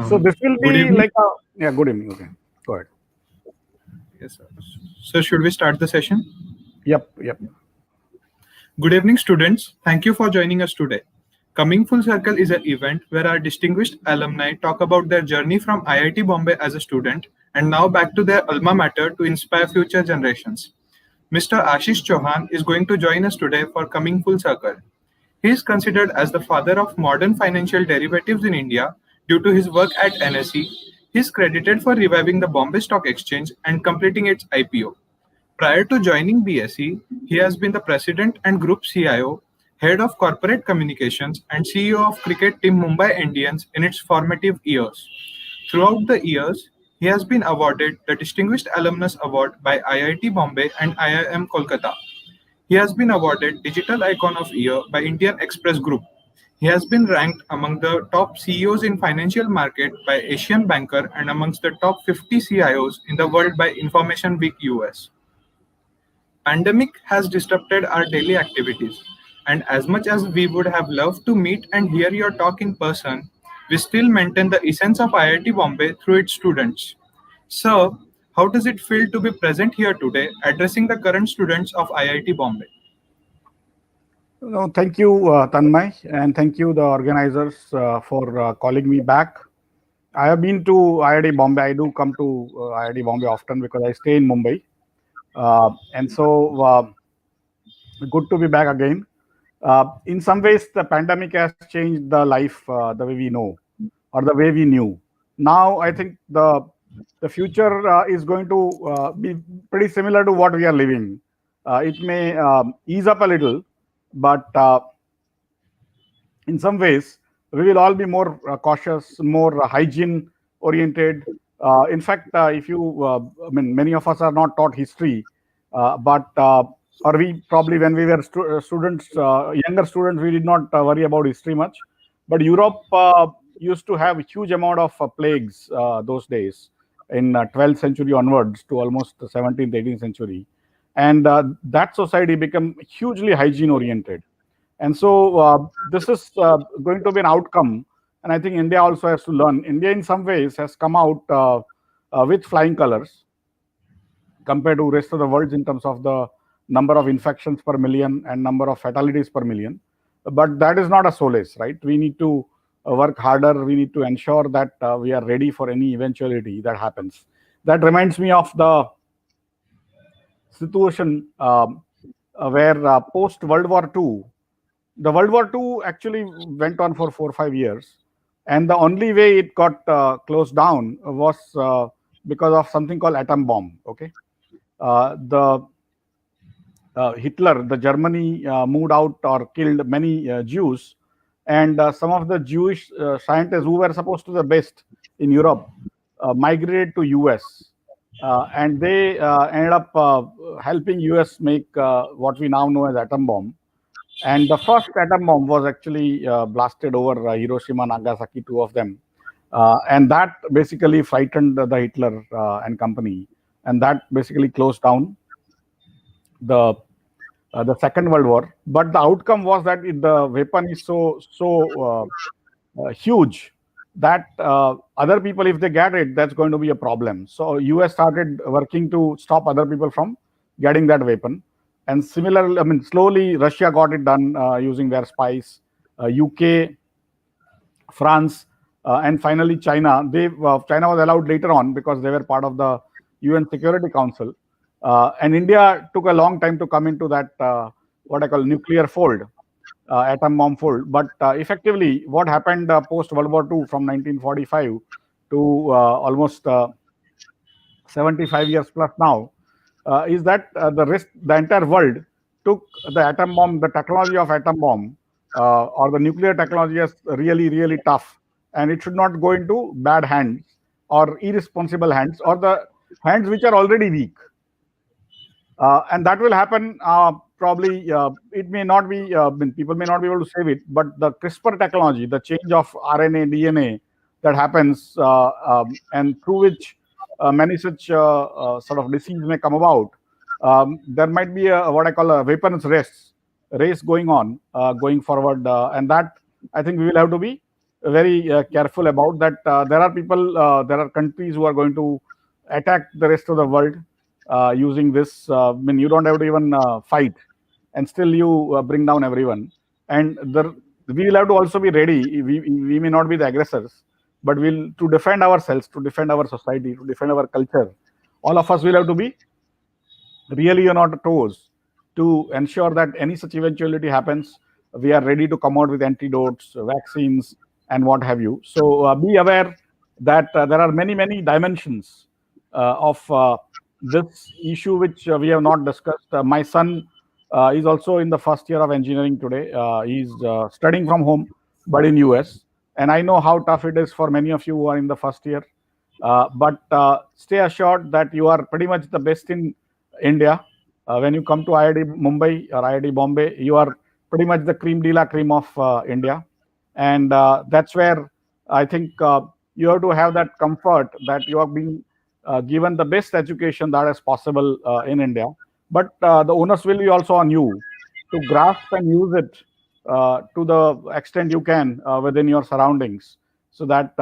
So this will Good be evening. like a, yeah, good evening. Okay, go ahead. Yes, sir. So, should we start the session? Yep, yep. Good evening, students. Thank you for joining us today. Coming Full Circle is an event where our distinguished alumni talk about their journey from IIT Bombay as a student and now back to their alma mater to inspire future generations. Mr. Ashish Chauhan is going to join us today for Coming Full Circle. He is considered as the father of modern financial derivatives in India due to his work at NSE. He is credited for reviving the Bombay Stock Exchange and completing its IPO. Prior to joining BSE, he has been the president and group CIO, head of corporate communications, and CEO of cricket team Mumbai Indians in its formative years. Throughout the years, he has been awarded the Distinguished Alumnus Award by IIT Bombay and IIM Kolkata. He has been awarded Digital Icon of Year by Indian Express Group. He has been ranked among the top CEOs in financial market by Asian Banker and amongst the top 50 CIOs in the world by Information Week US. Pandemic has disrupted our daily activities, and as much as we would have loved to meet and hear your talk in person, we still maintain the essence of IIT Bombay through its students. Sir, how does it feel to be present here today addressing the current students of IIT Bombay? No, thank you, Tanmay, and thank you, the organizers, for calling me back. I have been to IIT Bombay. I do come to IIT Bombay often because I stay in Mumbai, and so good to be back again. In some ways, the pandemic has changed the life the way we know or the way we knew. Now, I think the future is going to be pretty similar to what we are living. It may ease up a little, but in some ways, we will all be more cautious, more hygiene oriented. In fact, if you, I mean, many of us are not taught history, but or we probably when we were students, younger students, we did not worry about history much. But Europe used to have a huge amount of plagues those days in 12th century onwards to almost 17th, 18th century, and that society became hugely hygiene oriented. And so this is going to be an outcome. And I think India also has to learn. India, in some ways, has come out with flying colors compared to rest of the world in terms of the number of infections per million and number of fatalities per million. But that is not a solace, right? We need to work harder. We need to ensure that we are ready for any eventuality that happens. That reminds me of the situation where post World War II, the World War II actually went on for 4 or 5 years, and the only way it got closed down was because of something called atom bomb. Okay, the Hitler, the Germany moved out or killed many Jews, and some of the Jewish scientists who were supposed to be the best in Europe migrated to US, and they ended up helping US make what we now know as atom bomb. And the first atom bomb was actually blasted over Hiroshima, Nagasaki, two of them. And that basically frightened the Hitler and company. And that basically closed down the Second World War. But the outcome was that the weapon is so huge that other people, if they get it, that's going to be a problem. So US started working to stop other people from getting that weapon. And similarly, I mean, slowly Russia got it done using their spies. UK, France, and finally China. China was allowed later on because they were part of the UN Security Council. And India took a long time to come into that what I call nuclear fold, atom bomb fold. But effectively, what happened post World War II from 1945 to almost 75 years plus now is that the entire world took the atom bomb, the technology of atom bomb, or the nuclear technology as really, really tough, and it should not go into bad hands or irresponsible hands or the hands which are already weak. And that will happen probably. It may not be, people may not be able to save it, but the CRISPR technology, the change of RNA, DNA that happens, and through which many such sort of disease may come about, there might be a what I call a weapons race going on going forward, and that I think we will have to be very careful about that. There are people, there are countries who are going to attack the rest of the world using this. I mean, you don't have to even fight, and still you bring down everyone. And we will have to also be ready. We may not be the aggressors, but we'll to defend ourselves, to defend our society, to defend our culture. All of us will have to be really on our toes to ensure that any such eventuality happens, we are ready to come out with antidotes, vaccines, and what have you. So be aware that there are many, many dimensions of this issue which we have not discussed. My son is also in the first year of engineering today. He's studying from home, but in US. And I know how tough it is for many of you who are in the first year. But stay assured that you are pretty much the best in India. When you come to IIT Mumbai or IIT Bombay, you are pretty much the cream de la cream of India. And that's where I think you have to have that comfort that you are being given the best education that is possible in India. But the onus will be also on you to grasp and use it to the extent you can within your surroundings, so that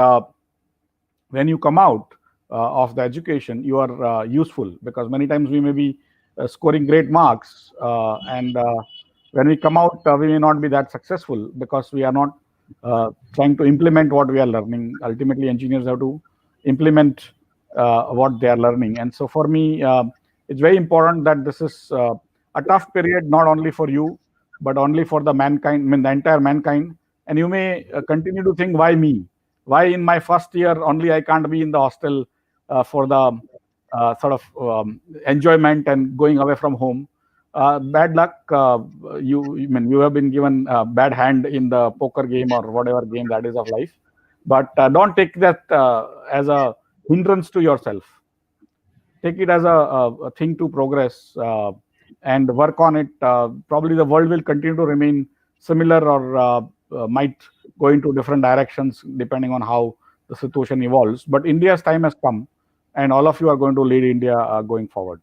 when you come out of the education, you are useful, because many times we may be scoring great marks, and when we come out, we may not be that successful because we are not trying to implement what we are learning. Ultimately, engineers have to implement what they are learning. And so, for me, it's very important that this is a tough period, not only for you, but only for the mankind, I mean, the entire mankind. And you may continue to think, why me? Why in my first year only I can't be in the hostel for the sort of enjoyment and going away from home? Bad luck. I mean, you have been given a bad hand in the poker game or whatever game that is of life. But don't take that as a hindrance to yourself. Take it as a thing to progress and work on it. Probably the world will continue to remain similar, or might go into different directions depending on how the situation evolves. But India's time has come, and all of you are going to lead India going forward.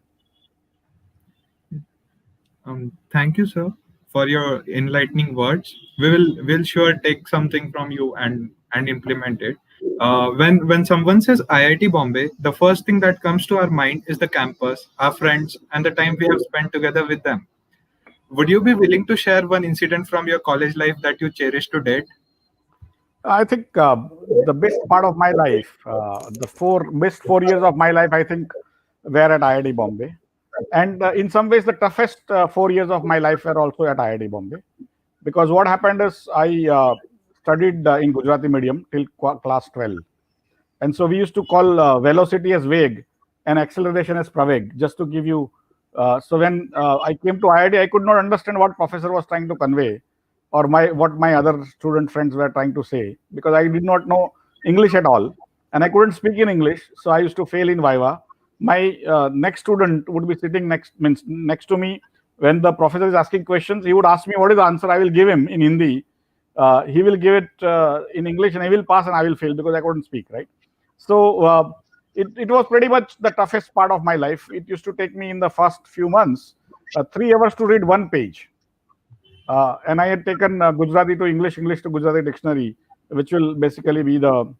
Thank you, sir, for your enlightening words. Will sure take something from you and implement it. When someone says IIT Bombay, the first thing that comes to our mind is the campus, our friends, and the time we have spent together with them. Would you be willing to share one incident from your college life that you cherish to date? I think the best part of my life, the four best 4 years of my life, I think, were at IIT Bombay. And in some ways, the toughest 4 years of my life were also at IIT Bombay. Because what happened is I studied in Gujarati medium till class 12. And so we used to call velocity as Veg and acceleration as Praveg, just to give you. So when I came to IIT, I could not understand what professor was trying to convey, or what my other student friends were trying to say, because I did not know English at all, and I couldn't speak in English. So I used to fail in Viva. My next student would be sitting next to me. When the professor is asking questions, he would ask me what is the answer. I will give him in Hindi. He will give it in English, and I will pass and I will fail because I couldn't speak, right? So it was pretty much the toughest part of my life. It used to take me in the first few months 3 hours to read one page. And I had taken Gujarati to English, English to Gujarati dictionary, which will basically be the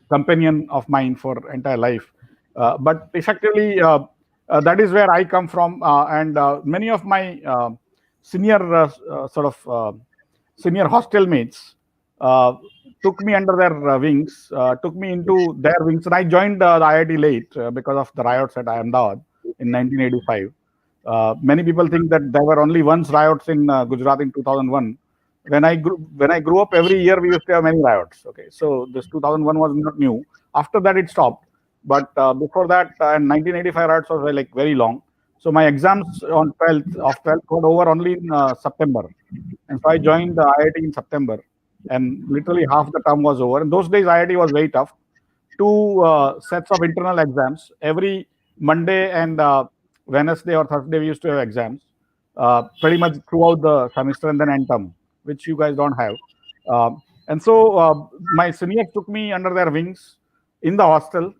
companion of mine for entire life. But effectively, that is where I come from, and many of my senior sort of senior hostel mates uh, took me under their wings, took me into their wings, and I joined the IIT late because of the riots at Ahmedabad in 1985. Many people think that there were only once riots in Gujarat in 2001. When I grew up, every year we used to have many riots. Okay, so this 2001 was not new. After that, it stopped. But before that, 1985 riots was like very long. So my exams on 12th got over only in September, and so I joined the IIT in September, and literally half the term was over. In those days, IIT was very tough. Two sets of internal exams every Monday and Wednesday or Thursday. We used to have exams pretty much throughout the semester, and then end term, which you guys don't have. And so my seniors took me under their wings in the hostel,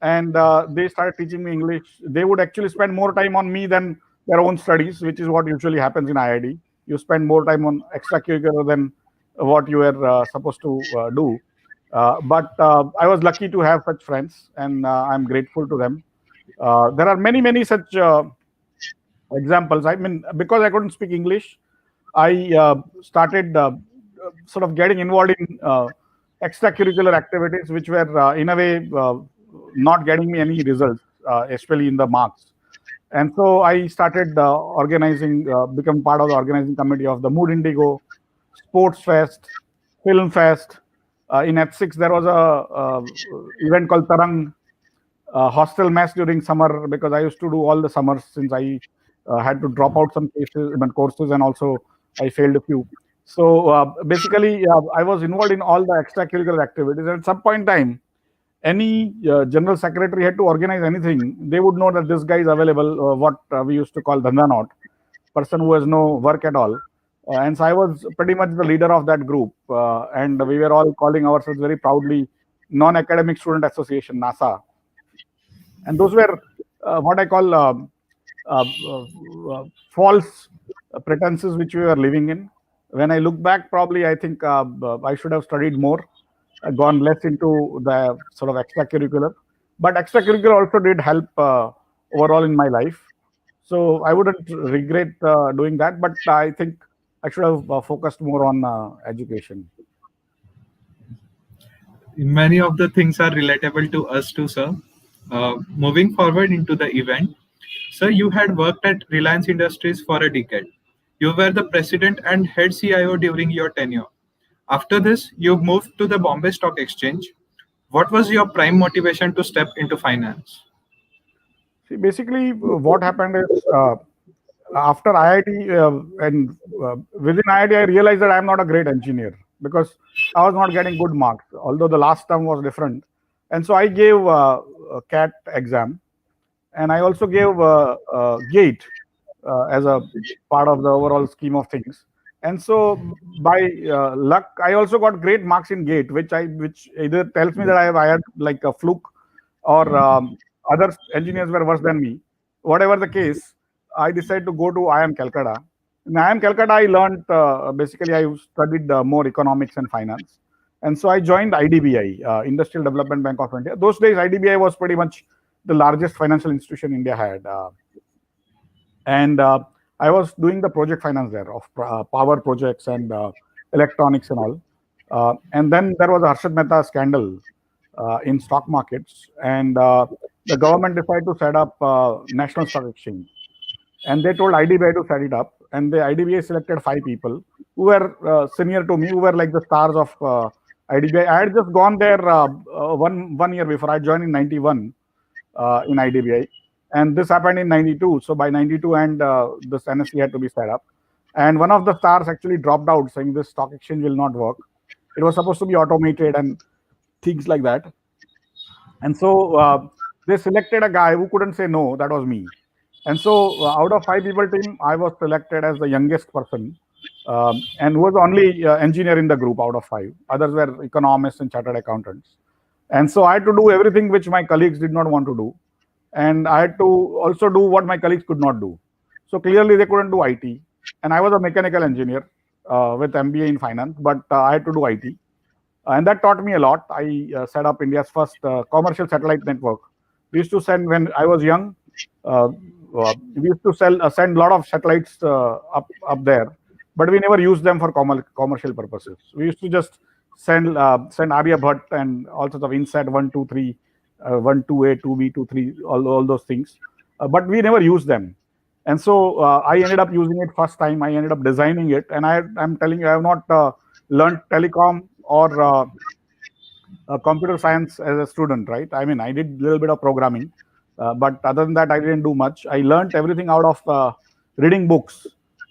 and they started teaching me English. They would actually spend more time on me than their own studies, which is what usually happens in IIT. You spend more time on extracurricular than what you were supposed to do. But I was lucky to have such friends, and I'm grateful to them. There are many, many such examples. I mean, because I couldn't speak English, I started sort of getting involved in extracurricular activities, which were in a way not getting me any results, especially in the marks. And so I started become part of the organizing committee of the Mood Indigo, Sports Fest, Film Fest. In F6, there was a event called Tarang, hostel mess during summer, because I used to do all the summers since I had to drop out some cases, I mean, courses, and also I failed a few. So basically, I was involved in all the extracurricular activities. And at some point in time, any general secretary had to organize anything, they would know that this guy is available, what we used to call dhanda not, person who has no work at all. And so I was pretty much the leader of that group. And we were all calling ourselves very proudly Non-Academic Student Association, NASA. And those were what I call false pretenses which we were living in. When I look back, probably I think I should have studied more, gone less into the sort of extracurricular. But extracurricular also did help overall in my life. So I wouldn't regret doing that, but I think I should have focused more on education. Many of the things are relatable to us too, sir. Moving forward into the event, sir, you had worked at Reliance Industries for a decade. You were the president and head CIO during your tenure. After this, you moved to the Bombay Stock Exchange. What was your prime motivation to step into finance? See, basically, what happened is after IIT and within IIT, I realized that I'm not a great engineer because I was not getting good marks, although the last term was different. And so I gave a CAT exam, and I also gave GATE as a part of the overall scheme of things. And so by luck, I also got great marks in GATE, which either tells me that I had like a fluke, or other engineers were worse than me. Whatever the case, I decided to go to IIM Calcutta. In IIM Calcutta, I learned basically I studied more economics and finance, and so I joined IDBI, Industrial Development Bank of India. Those days, IDBI was pretty much the largest financial institution India had, and I was doing the project finance there of power projects and electronics and all. And then there was a Harshad Mehta scandal in stock markets, and the government decided to set up National Stock Exchange, and they told IDBI to set it up, and the IDBI selected 5 people who were senior to me, who were like the stars of IDBI. I had just gone there one year before. I joined in '91 in IDBI, and this happened in '92. So by '92, and this NSE had to be set up, and one of the stars actually dropped out, saying this stock exchange will not work. It was supposed to be automated and things like that. And so they selected a guy who couldn't say no. That was me. And so out of 5 people team, I was selected as the youngest person, and was only engineer in the group out of 5. Others were economists and chartered accountants. And so I had to do everything which my colleagues did not want to do, and I had to also do what my colleagues could not do. So clearly they couldn't do IT, and I was a mechanical engineer with MBA in finance, but I had to do IT, and that taught me a lot. I set up India's first commercial satellite network. We used to send, when I was young, uh, we used to send a lot of satellites up there, but we never used them for commercial purposes. We used to just send Aryabhat and all sorts of INSAT 123, 128, 2B, 23, all those things, but we never used them. And so I ended up using it first time. I ended up designing it, and I'm telling you, I have not learned telecom or computer science as a student, right? I mean, I did a little bit of programming, but other than that, I didn't do much. I learned everything out of reading books,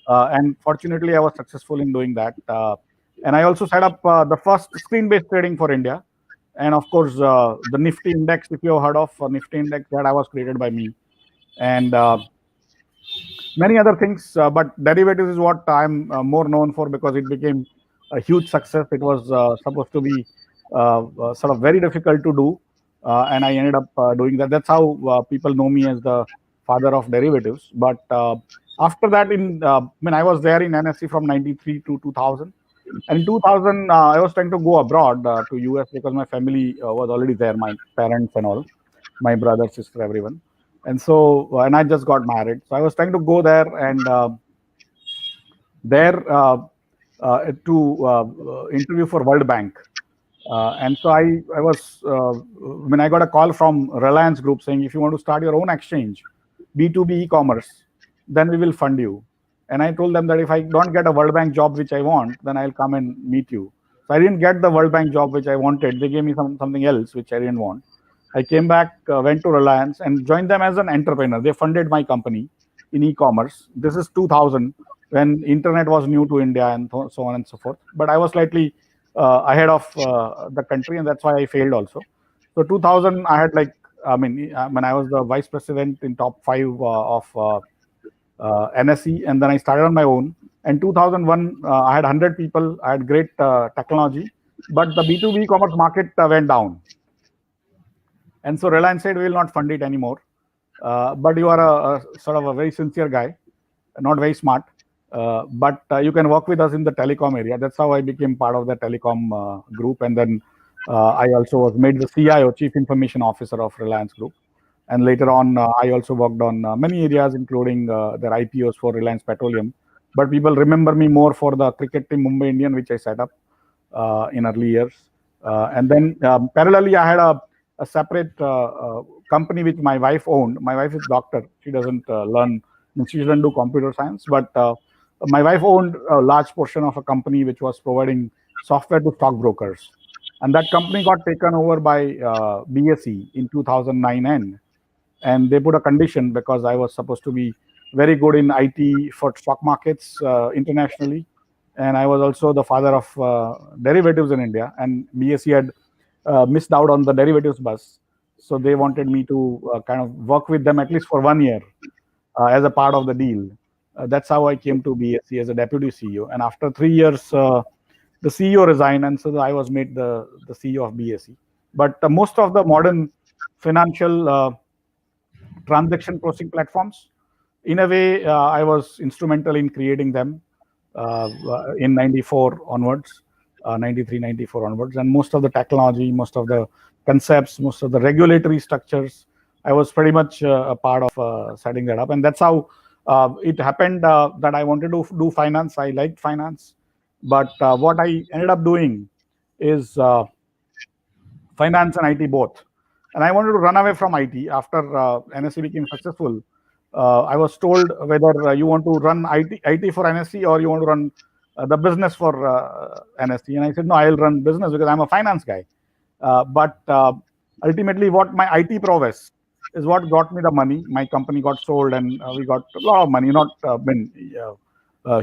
and fortunately, I was successful in doing that. And I also set up the first screen-based trading for India, and of course, the Nifty index. If you have heard of Nifty index, that I was created by me, and many other things. But derivatives is what I'm more known for, because it became a huge success. It was supposed to be sort of very difficult to do, and I ended up doing that. That's how people know me as the father of derivatives. But after that, I mean, I was there in NSE from '93 to 2000. And in 2000, I was trying to go abroad to US because my family was already there, my parents and all, my brother, sister, everyone. And so, and I just got married. So I was trying to go there and there to interview for World Bank. And so I was, when I got a call from Reliance Group saying, if you want to start your own exchange, B2B e-commerce, then we will fund you. And I told them that if I don't get a World Bank job, which I want, then I'll come and meet you. So I didn't get the World Bank job, which I wanted. They gave me something else, which I didn't want. I came back, went to Reliance and joined them as an entrepreneur. They funded my company in e-commerce. This is 2000 when internet was new to India and so on and so forth. But I was slightly ahead of the country, and that's why I failed also. So 2000, I had like, I mean, when I was the vice president in top five of NSE, and then I started on my own. And 2001, I had 100 people. I had great technology, but the B2B commerce market went down. And so Reliance said, we will not fund it anymore. But you are a sort of a very sincere guy, not very smart. But you can work with us in the telecom area. That's how I became part of the telecom group. And then I also was made the CIO, Chief Information Officer of Reliance Group. And later on, I also worked on many areas, including their IPOs for Reliance Petroleum. But people remember me more for the cricket team Mumbai Indian, which I set up in early years. And then parallelly, I had a separate company which my wife owned. My wife is doctor. She doesn't learn, she doesn't do computer science, but my wife owned a large portion of a company which was providing software to stockbrokers. And that company got taken over by BSE in 2009 end. And they put a condition because I was supposed to be very good in IT for stock markets internationally. And I was also the father of derivatives in India. And BSE had missed out on the derivatives bus. So they wanted me to kind of work with them at least for 1 year as a part of the deal. That's how I came to BSE as a deputy CEO. And after 3 years, the CEO resigned, and so I was made the CEO of BSE. But most of the modern financial transaction processing platforms, in a way, I was instrumental in creating them in 94 onwards, 93, 94 onwards. And most of the technology, most of the concepts, most of the regulatory structures, I was pretty much a part of setting that up. And that's how it happened that I wanted to do finance. I liked finance. But what I ended up doing is finance and IT both. And I wanted to run away from IT after NSE became successful. I was told whether you want to run IT for NSE or you want to run the business for NSE. And I said, no, I'll run business because I'm a finance guy. But ultimately, what my IT prowess is what got me the money. My company got sold and we got a lot of money, not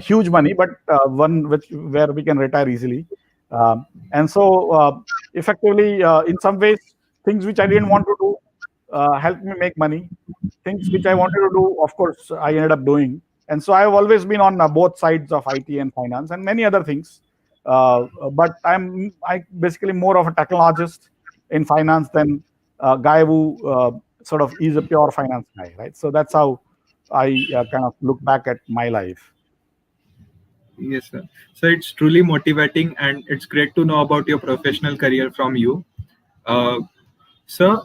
huge money, but one where we can retire easily. And so, effectively, in some ways, things which I didn't want to do helped me make money. Things which I wanted to do, of course, I ended up doing. And so I've always been on both sides of IT and finance and many other things. But I basically more of a technologist in finance than a guy who sort of is a pure finance guy, right? So that's how I kind of look back at my life. Yes, sir. So it's truly motivating, and it's great to know about your professional career from you. Uh, Sir,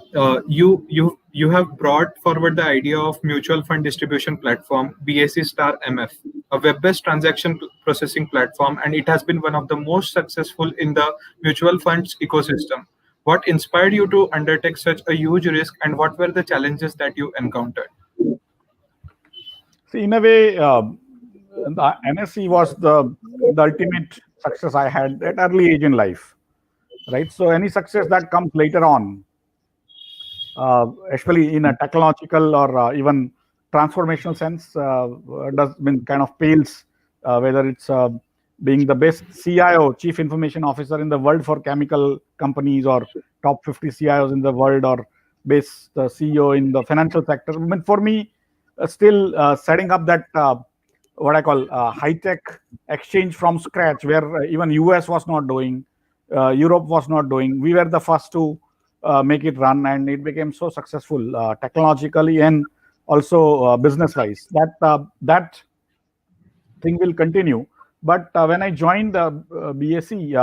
you have brought forward the idea of mutual fund distribution platform BSE Star MF, a web-based transaction processing platform, and it has been one of the most successful in the mutual funds ecosystem. What inspired you to undertake such a huge risk, and what were the challenges that you encountered? See, in a way, the NSE was the ultimate success I had at early age in life, right? So any success that comes later on, especially in a technological or even transformational sense, does mean kind of pales whether it's being the best CIO, Chief Information Officer in the world for chemical companies, or top 50 CIOs in the world, or best CEO in the financial sector. I mean, for me, still setting up that what I call high-tech exchange from scratch, where even US was not doing, Europe was not doing. We were the first to make it run, and it became so successful technologically and also business-wise that that thing will continue. But when I joined BSc,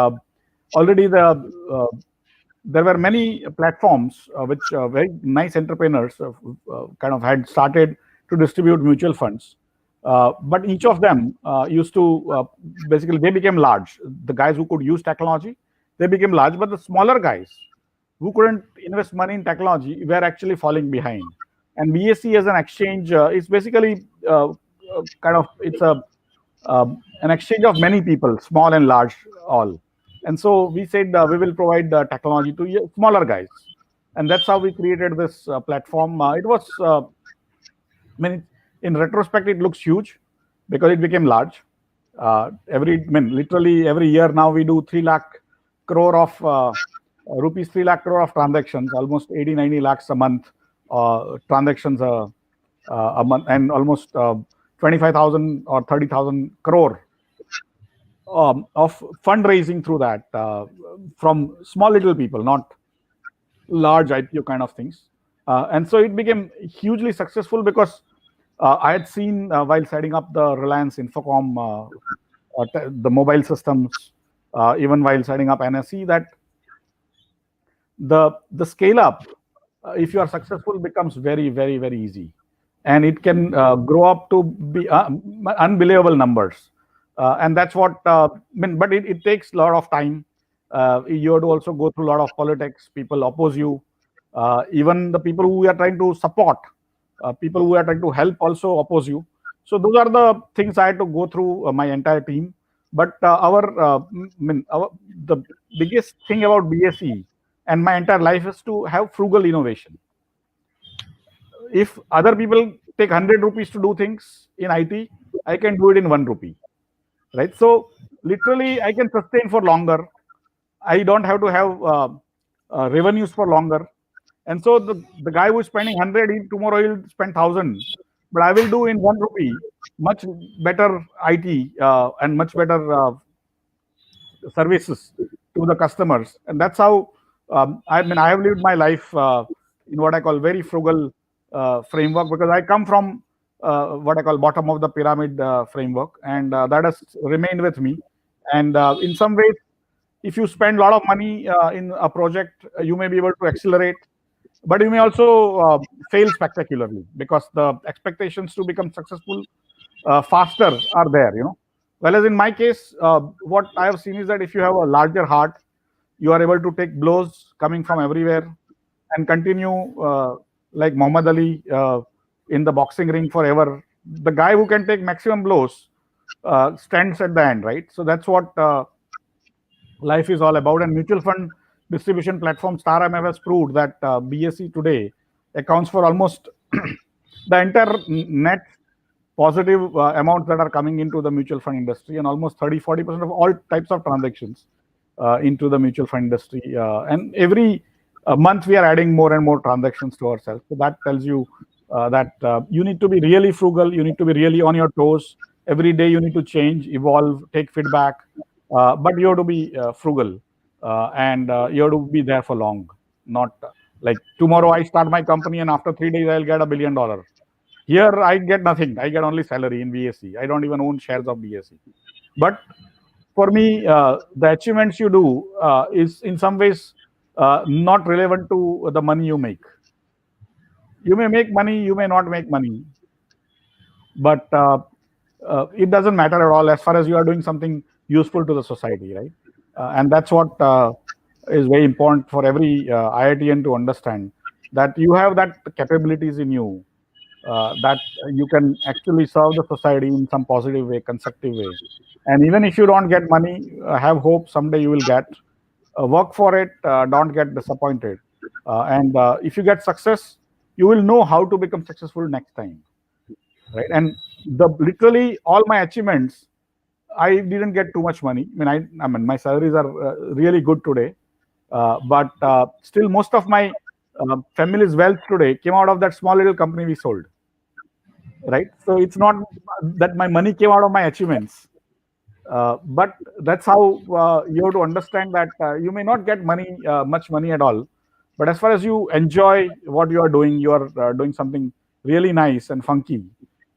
already there were many platforms which very nice entrepreneurs kind of had started to distribute mutual funds. But each of them used to basically they became large. The guys who could use technology, they became large, but the smaller guys who couldn't invest money in technology were actually falling behind. And BSc as an exchange is basically kind of it's a an exchange of many people, small and large, all. And so we said we will provide technology to smaller guys, and that's how we created this platform. It was, I mean, in retrospect, it looks huge because it became large. I mean, literally every year now we do 3 lakh crore of rupees, 3 lakh crore of transactions, almost 80, 90 lakhs a month transactions a month, and almost 25,000 or 30,000 crore of fundraising through that from small little people, not large IPO kind of things. And so it became hugely successful because I had seen while setting up the Reliance Infocom, the mobile systems, even while setting up NSE, that the scale up, if you are successful, becomes very, very, very easy, and it can grow up to be unbelievable numbers. And that's what I mean. But it takes a lot of time. You have to also go through a lot of politics. People oppose you. Even the people who are trying to support, people who are trying to help, also oppose you. So those are the things I had to go through my entire team. But the biggest thing about BSE and my entire life is to have frugal innovation. If other people take 100 rupees to do things in IT, I can do it in 1 rupee, right? So literally, I can sustain for longer. I don't have to have revenues for longer. And so the guy who is spending 100, tomorrow he'll spend 1,000. But I will do in 1 rupee much better IT and much better services to the customers. And that's how I mean I have lived my life in what I call very frugal framework, because I come from what I call bottom of the pyramid framework, and that has remained with me. And in some ways, if you spend a lot of money in a project, you may be able to accelerate, but you may also fail spectacularly because the expectations to become successful faster are there. Whereas in my case, what I have seen is that if you have a larger heart, you are able to take blows coming from everywhere and continue like Muhammad Ali in the boxing ring forever. The guy who can take maximum blows stands at the end, right? So that's what life is all about. And mutual fund distribution platform Star MF has proved that BSE today accounts for almost the entire net positive amounts that are coming into the mutual fund industry, and almost 30-40% of all types of transactions into the mutual fund industry. And every month we are adding more and more transactions to ourselves. So that tells you that you need to be really frugal. You need to be really on your toes. Every day you need to change, evolve, take feedback. But you have to be frugal, and you have to be there for long. Not like tomorrow I start my company and after 3 days I'll get $1 billion. Here I get nothing. I get only salary in BSE. I don't even own shares of BSE. But for me, the achievements you do is in some ways not relevant to the money you make. You may make money, you may not make money, but it doesn't matter at all as far as you are doing something useful to the society, right? And that's what is very important for every IITian to understand, that you have that capabilities in you, that you can actually serve the society in some positive way, constructive way. And even if you don't get money, have hope, someday you will get. Work for it, don't get disappointed. And if you get success, you will know how to become successful next time, right? And the literally all my achievements, I didn't get too much money. I mean, my salaries are really good today, but still, most of my family's wealth today came out of that small little company we sold, right? So it's not that my money came out of my achievements, but that's how you have to understand that you may not get much money at all, but as far as you enjoy what you are doing something really nice and funky,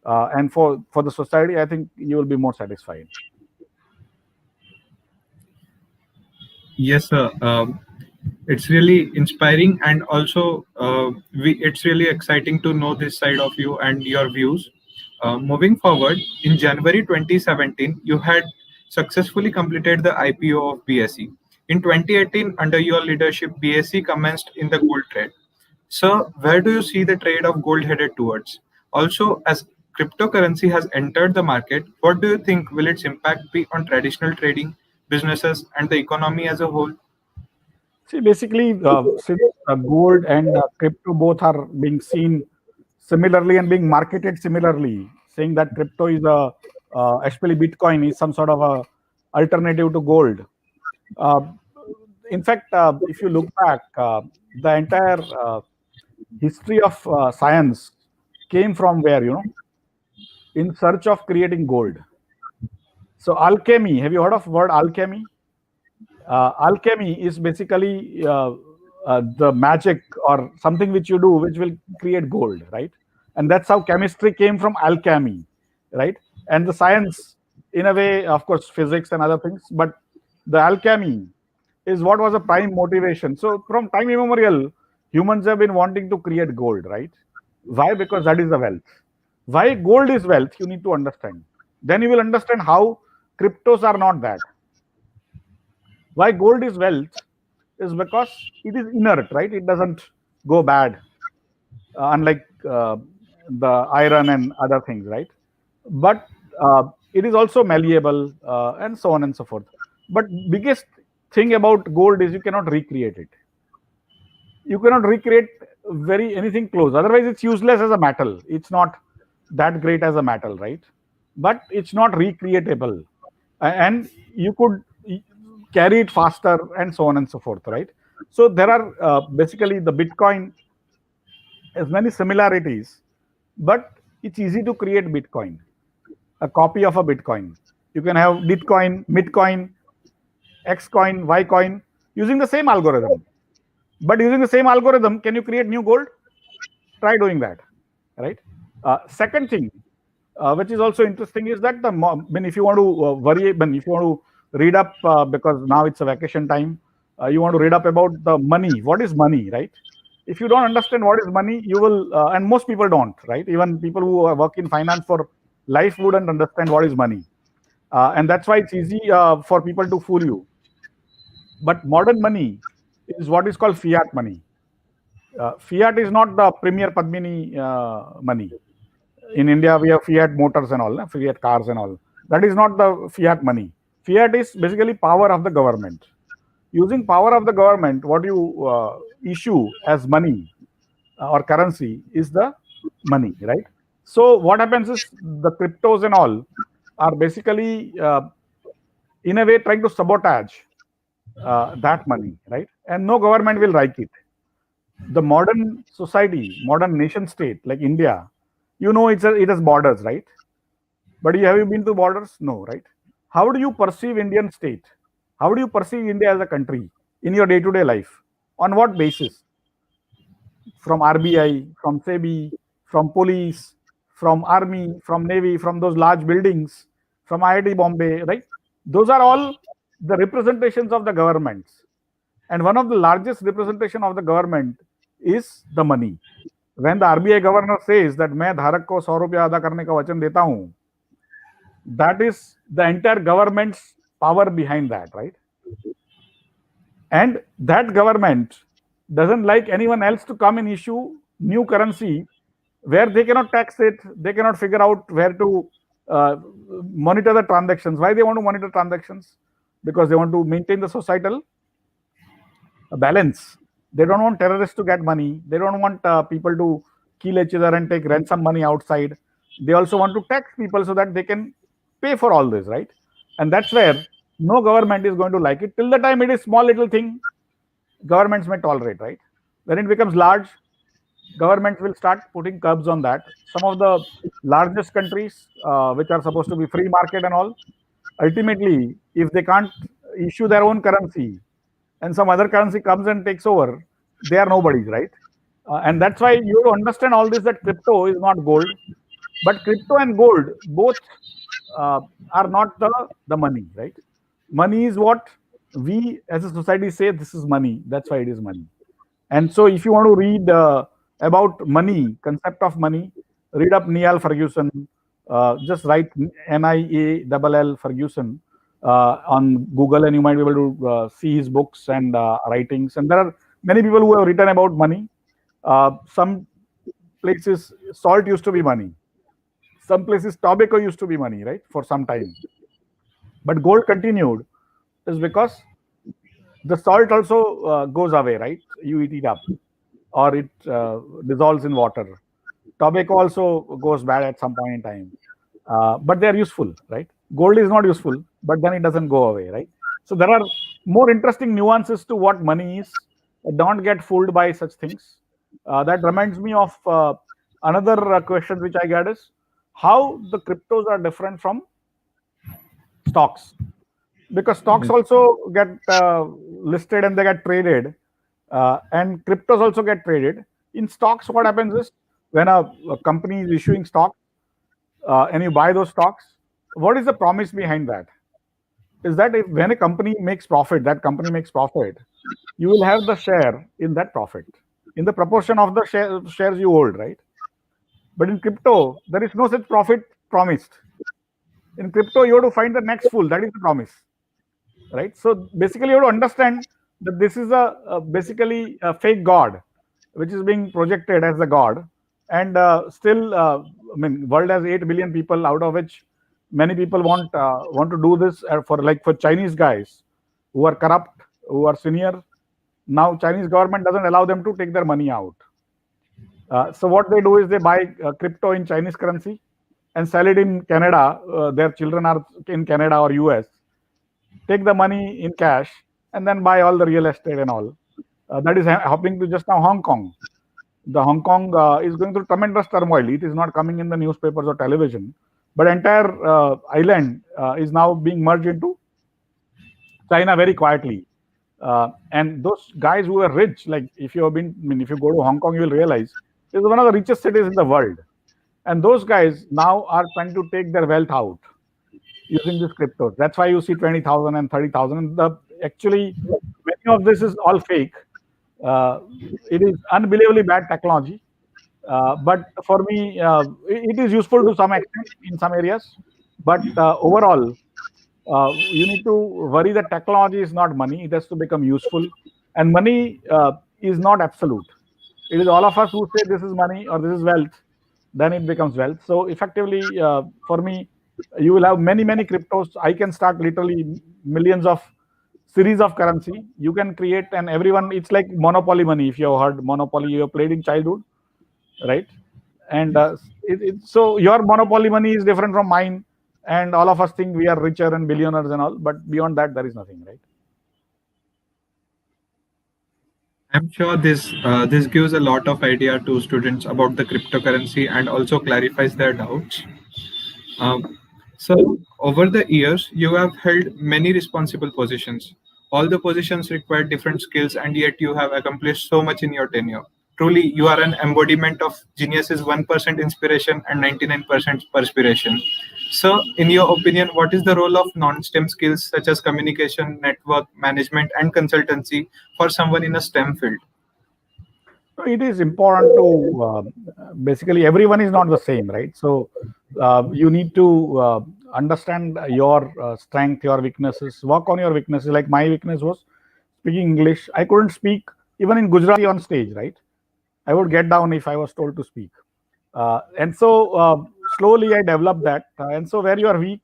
and for the society, I think you will be more satisfied. Yes, sir. It's really inspiring, and also it's really exciting to know this side of you and your views. Moving forward, in January 2017, you had successfully completed the IPO of BSE. In 2018, under your leadership, BSE commenced in the gold trade. So, where do you see the trade of gold headed towards? Also, as cryptocurrency has entered the market, what do you think will its impact be on traditional trading, businesses, and the economy as a whole? See, basically, since gold and crypto both are being seen similarly and being marketed similarly, saying that crypto is especially Bitcoin is some sort of a alternative to gold. Uh, in fact, if you look back, the entire history of science came from where, in search of creating gold. So alchemy, have you heard of word alchemy? Alchemy is basically the magic or something which you do which will create gold, right? And that's how chemistry came from alchemy, right? And the science, in a way, of course, physics and other things, but the alchemy is what was a prime motivation. So from time immemorial, humans have been wanting to create gold, right? Why? Because that is the wealth. Why gold is wealth, you need to understand. Then you will understand how cryptos are not that. Why gold is wealth is because it is inert, right? It doesn't go bad, unlike the iron and other things, right? But it is also malleable and so on and so forth. But biggest thing about gold is you cannot recreate it. You cannot recreate very anything close. Otherwise, it's useless as a metal. It's not that great as a metal, right? But it's not recreatable, and you could carry it faster and so on and so forth, right? So there are basically the Bitcoin has many similarities, but it's easy to create Bitcoin, a copy of a Bitcoin. You can have Bitcoin, Mitcoin, Xcoin, Ycoin using the same algorithm. But using the same algorithm, can you create new gold? Try doing that, right? Second thing, which is also interesting, is that when if you want to when if you want to read up because now it's a vacation time, you want to read up about the money. What is money, right? If you don't understand what is money, you will, and most people don't, right? Even people who work in finance for life wouldn't understand what is money, and that's why it's easy for people to fool you. But modern money is what is called fiat money. Fiat is not the Premier Padmini money. In India, we have Fiat motors and all, Fiat cars and all. That is not the fiat money. Fiat is basically power of the government. Using power of the government, what you issue as money or currency is the money, right? So what happens is the cryptos and all are basically, in a way, trying to sabotage that money, right? And no government will like it. The modern society, modern nation state like India, it has borders, right? But have you been to borders? No, right? How do you perceive Indian state? How do you perceive India as a country in your day-to-day life? On what basis? From RBI, from SEBI, from police, from army, from navy, from those large buildings, from IIT Bombay, right? Those are all the representations of the governments. And one of the largest representation of the government is the money. When the RBI governor says that मैं धारक को 100 रुपया अदा करने का वचन देता हूं, that is the entire government's power behind that, right? And that government doesn't like anyone else to come and issue new currency where they cannot tax it, they cannot figure out where to monitor the transactions. Why they want to monitor transactions? Because they want to maintain the societal balance. They don't want terrorists to get money. They don't want people to kill each other and take ransom money outside. They also want to tax people so that they can pay for all this, right? And that's where no government is going to like it. Till the time it is small little thing, governments may tolerate, right? When it becomes large, governments will start putting curbs on that. Some of the largest countries, which are supposed to be free market and all, ultimately, if they can't issue their own currency and some other currency comes and takes over, they are nobodies, right? And that's why you have to understand all this, that crypto is not gold, but crypto and gold both uh, are not the money, right? Money is what? we as a society say this is money, that's why it is money. And so if you want to read about money, concept of money, read up Niall Ferguson. Just write Niall Ferguson on Google, and you might be able to see his books and writings. And there are many people who have written about money. Some places salt used to be money. Some places tobacco used to be money, right, for some time. But gold continued is because the salt also goes away, right? You eat it up, or it dissolves in water. Tobacco also goes bad at some point in time, but they are useful, right? Gold is not useful, but then it doesn't go away, right? So there are more interesting nuances to what money is. Don't get fooled by such things. That reminds me of another question which I get is how the cryptos are different from stocks, because stocks also get listed and they get traded, and cryptos also get traded. In stocks, what happens is when a company is issuing stock, and you buy those stocks, what is the promise behind that? Is that if when a company makes profit, that company makes profit, you will have the share in that profit in the proportion of the shares you hold, right? But in crypto, there is no such profit promised. In crypto, you have to find the next fool. That is the promise, right? So basically, you have to understand that this is basically a fake god, which is being projected as the god, and still, I mean, world has 8 billion people, out of which many people want to do this for Chinese guys who are corrupt, who are senior. Now, Chinese government doesn't allow them to take their money out. So what they do is they buy crypto in Chinese currency and sell it in Canada. Their children are in Canada or US, take the money in cash, and then buy all the real estate and all. That is happening to just now Hong Kong. The Hong Kong is going through tremendous turmoil. It is not coming in the newspapers or television, but entire island is now being merged into China very quietly. And those guys who are rich, like if you have been, I mean, if you go to Hong Kong, you will realize it's one of the richest cities in the world. And those guys now are trying to take their wealth out using these cryptos. That's why you see 20,000 and 30,000. Actually, many of this is all fake. Uh, it is unbelievably bad technology. But for me, it is useful to some extent in some areas. But overall, you need to worry that technology is not money. It has to become useful. And money is not absolute. It is all of us who say this is money or this is wealth, then it becomes wealth. So effectively, for me, you will have many, many cryptos. I can start literally millions of series of currency. You can create, and everyone, it's like monopoly money. If you have heard monopoly, you have played in childhood, right? And so your monopoly money is different from mine, and all of us think we are richer and billionaires and all, but beyond that, there is nothing, right? I'm sure this gives a lot of idea to students about the cryptocurrency and also clarifies their doubts. So, over the years, you have held many responsible positions. All the positions require different skills, and yet you have accomplished so much in your tenure. Truly, you are an embodiment of genius's 1% inspiration and 99% perspiration. So, in your opinion, what is the role of non STEM skills such as communication, network, management, and consultancy for someone in a STEM field? So it is important to basically everyone is not the same, right? So you need to understand your strength, your weaknesses, work on your weaknesses. Like my weakness was speaking English. I couldn't speak even in Gujarati on stage, right? I would get down if I was told to speak. And so slowly I developed that. And so where you are weak,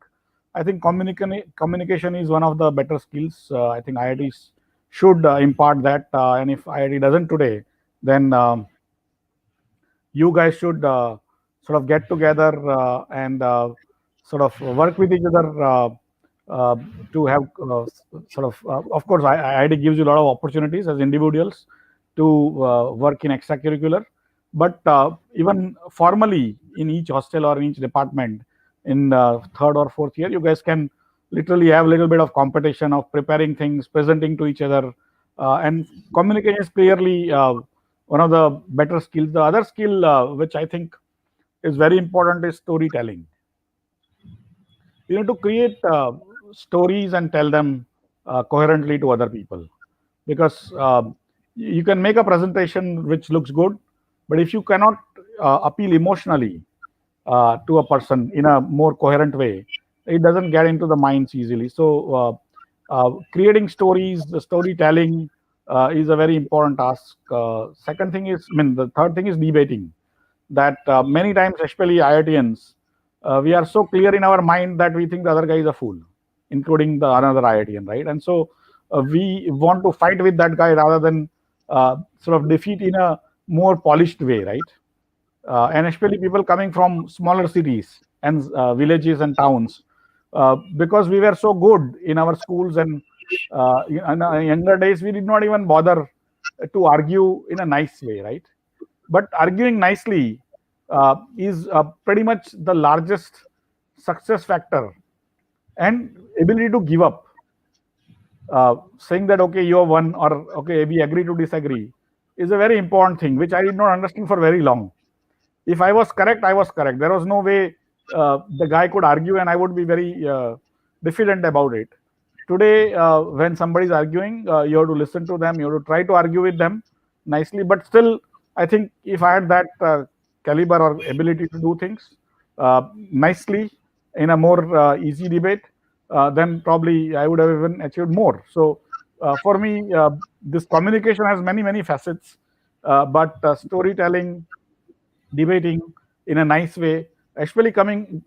I think communication is one of the better skills. I think IITs should impart that. And if IIT doesn't today, then you guys should sort of get together and sort of work with each other uh, to have of course, IIT gives you a lot of opportunities as individuals to work in extracurricular, but even formally in each hostel or in each department in third or fourth year, you guys can literally have a little bit of competition of preparing things, presenting to each other, and communication is clearly one of the better skills. The other skill, which I think is very important, is storytelling. You need to create stories and tell them. coherently to other people, because you can make a presentation which looks good, but if you cannot appeal emotionally to a person in a more coherent way, it doesn't get into the minds easily. So, creating stories, the storytelling is a very important task. Second thing is, I mean, the third thing is debating. That many times, especially IITians, we are so clear in our mind that we think the other guy is a fool, including the another IITian, right? And so we want to fight with that guy rather than sort of defeat in a more polished way, right? And especially people coming from smaller cities and villages and towns, because we were so good in our schools and in our younger days, we did not even bother to argue in a nice way, right? But arguing nicely is pretty much the largest success factor, and ability to give up, saying that okay, you have won, or okay, we agree to disagree, is a very important thing which I did not understand for very long. If I was correct, I was correct. There was no way the guy could argue, and I would be very diffident about it. Today, when somebody is arguing, you have to listen to them. You have to try to argue with them nicely. But still, I think if I had that caliber or ability to do things nicely in a more easy debate, then probably I would have even achieved more. So, for me, this communication has many facets, but storytelling, debating in a nice way, especially coming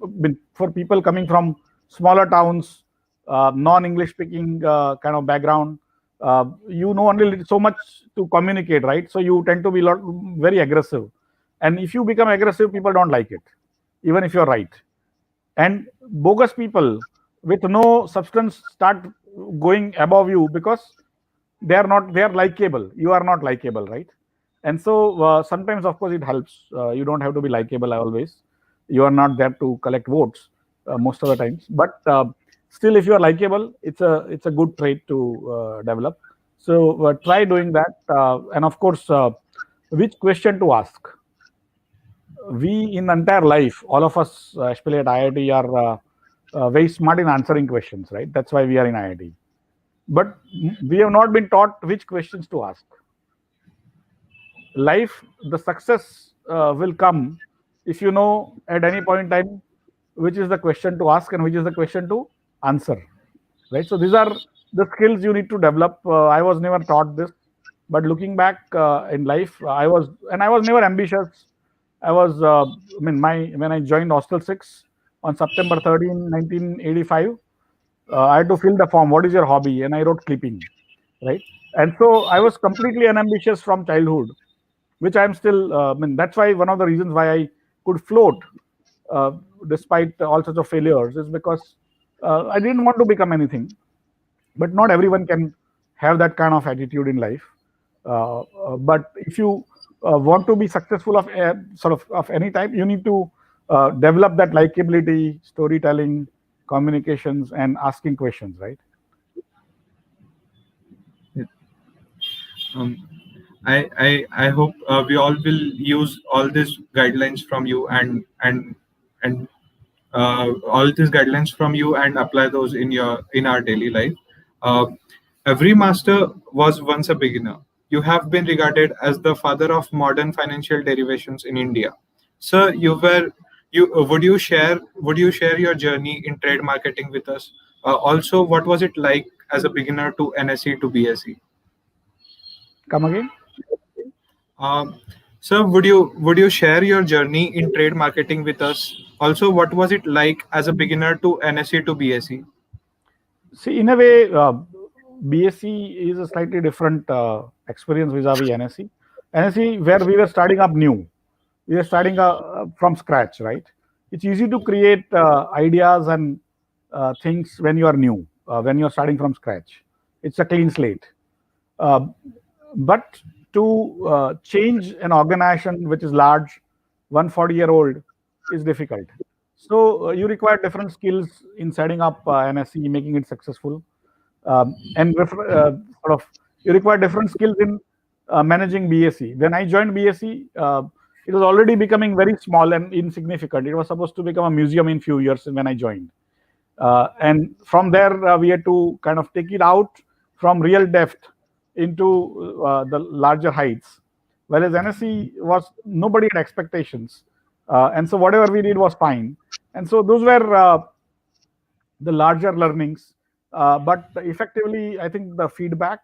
for people coming from smaller towns, non-English speaking kind of background. You know only so much to communicate, right? So you tend to be very aggressive, and if you become aggressive, people don't like it, even if you're right. And bogus people with no substance start going above you because they are likable, you are not likable, right? And so sometimes of course it helps, you don't have to be likable always, you are not there to collect votes most of the times, but still if you are likable, it's a good trait to develop. So try doing that, and of course, which question to ask. We in entire life, all of us, especially at IIT, are very smart in answering questions, right? That's why we are in IIT. But we have not been taught which questions to ask. Life, the success will come if you know at any point in time which is the question to ask and which is the question to answer, right? So these are the skills you need to develop. I was never taught this, but looking back in life, I was never ambitious. I was, I mean, when I joined Hostel 6 on September 13, 1985, I had to fill the form. What is your hobby? And I wrote clipping, right? And so I was completely unambitious from childhood, which I'm still. I mean, that's why one of the reasons why I could float uh, despite all sorts of failures is because I didn't want to become anything. But not everyone can have that kind of attitude in life. But if you want to be successful of sort of any type, you need to develop that likability, storytelling, communications, and asking questions, right? Um, I hope we all will use all these guidelines from you and all these guidelines from you and apply those in our daily life. Uh, every master was once a beginner. You have been regarded as the father of modern financial derivations in India. Sir, would you share your journey in trade marketing with us? Also, what was it like as a beginner to NSE to BSE? Come again. Um, sir, would you share your journey in trade marketing with us? Also, what was it like as a beginner to NSE to BSE? See, in a way, BSc is a slightly different experience vis-a-vis NSE. NSE, where we were starting up new, we are starting from scratch, right? It's easy to create ideas and things when you are new, when you're starting from scratch. It's a clean slate. Uh, but to change an organization which is large, 140-year-old, is difficult. So you require different skills in setting up NSE, making it successful, and sort of you require different skills in managing BSE. When I joined BSE, it was already becoming very small and insignificant. It was supposed to become a museum in few years when I joined. And from there, we had to kind of take it out from real depth into the larger heights. Whereas NSE was nobody had expectations, and so whatever we did was fine. And so those were the larger learnings. But effectively, I think the feedback,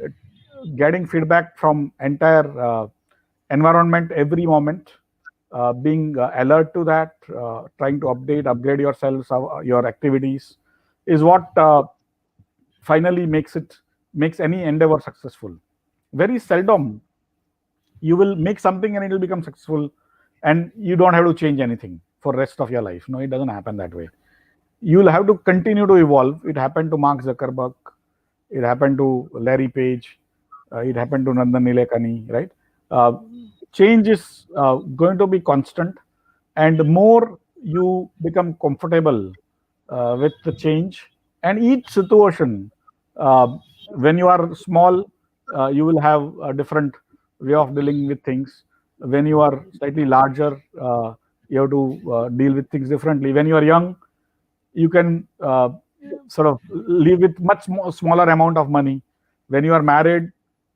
uh, getting feedback from entire environment every moment, being alert to that, trying to upgrade yourselves, your activities, is what finally makes any endeavor successful. Very seldom you will make something and it will become successful, and you don't have to change anything for rest of your life. No, it doesn't happen that way. You'll have to continue to evolve. It happened to Mark Zuckerberg. It happened to Larry Page. It happened to Nandan Nilekani, right? Uh, Change is going to be constant, and the more you become comfortable with the change, and each situation, uh, when you are small, you will have a different way of dealing with things. When you are slightly larger, you have to deal with things differently. When you are young, you can sort of live with much more smaller amount of money. When you are married